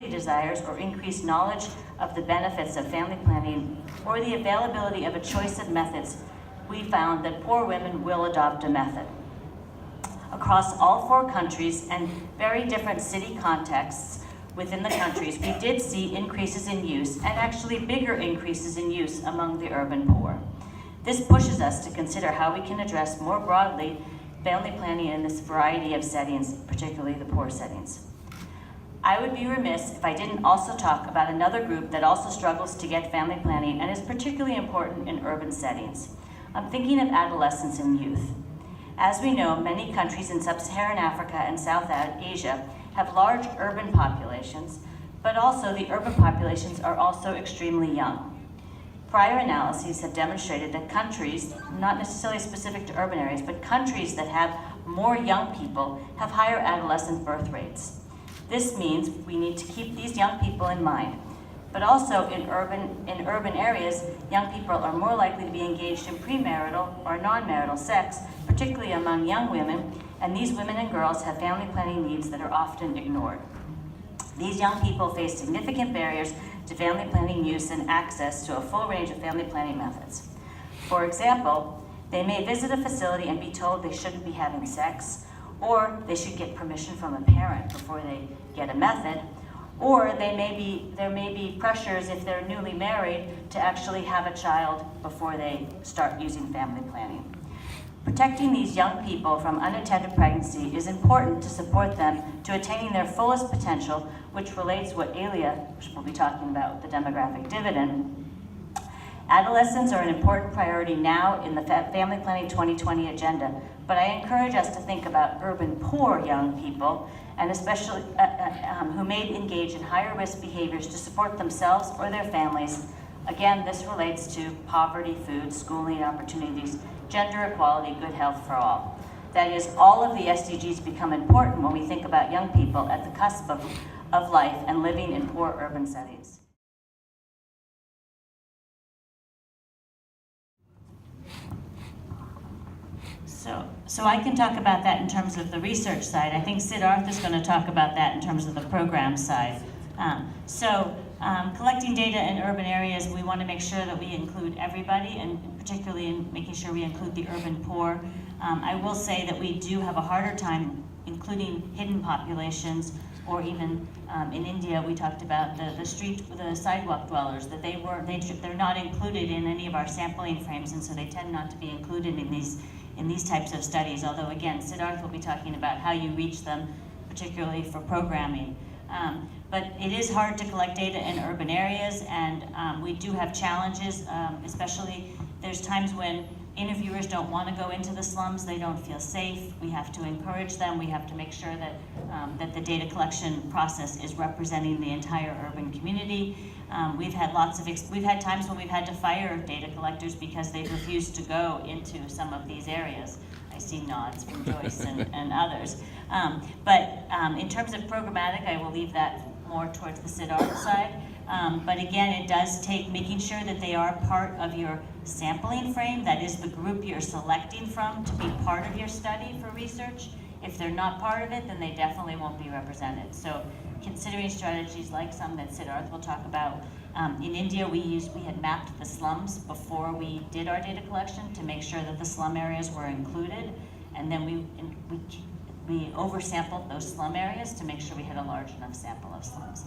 desires or increased knowledge of the benefits of family planning or the availability of a choice of methods, we found that poor women will adopt a method. Across all 4 countries and very different city contexts within the countries, we did see increases in use and actually bigger increases in use among the urban poor. This pushes us to consider how we can address more broadly family planning in this variety of settings, particularly the poor settings. I would be remiss if I didn't also talk about another group that also struggles to get family planning and is particularly important in urban settings. I'm thinking of adolescents and youth. As we know, many countries in sub-Saharan Africa and South Asia have large urban populations, but also the urban populations are also extremely young. Prior analyses have demonstrated that countries, not necessarily specific to urban areas, but countries that have more young people have higher adolescent birth rates. This means we need to keep these young people in mind. But also in urban areas, young people are more likely to be engaged in premarital or non-marital sex, particularly among young women, and these women and girls have family planning needs that are often ignored. These young people face significant barriers to family planning use and access to a full range of family planning methods. For example, they may visit a facility and be told they shouldn't be having sex, or they should get permission from a parent before they get a method, or there may be pressures if they're newly married to actually have a child before they start using family planning. Protecting these young people from unattended pregnancy is important to support them to attaining their fullest potential, which relates to what Alia, which we'll be talking about with the demographic dividend. Adolescents are an important priority now in the Family Planning 2020 agenda, but I encourage us to think about urban poor young people, and especially who may engage in higher risk behaviors to support themselves or their families. Again, this relates to poverty, food, schooling opportunities, gender equality, good health for all. That is, all of the SDGs become important when we think about young people at the cusp of life and living in poor urban settings. So I can talk about that in terms of the research side. I think Siddharth is going to talk about that in terms of the program side. Collecting data in urban areas, we want to make sure that we include everybody, and particularly in making sure we include the urban poor. I will say that we do have a harder time including hidden populations, or even in India, we talked about the sidewalk dwellers, that they're not included in any of our sampling frames, and so they tend not to be included in these types of studies. Although again, Siddharth will be talking about how you reach them, particularly for programming. But it is hard to collect data in urban areas, and we do have challenges, especially there's times when interviewers don't want to go into the slums, they don't feel safe. We have to encourage them, we have to make sure that, that the data collection process is representing the entire urban community. We've had times when we've had to fire data collectors because they've refused to go into some of these areas. I see nods from Joyce and others. But in terms of programmatic, I will leave that more towards the Siddharth side. But again, it does take making sure that they are part of your sampling frame, that is the group you're selecting from to be part of your study for research. If they're not part of it, then they definitely won't be represented. So considering strategies like some that Siddharth will talk about. In India, we had mapped the slums before we did our data collection to make sure that the slum areas were included, and then we oversampled those slum areas to make sure we had a large enough sample of slums.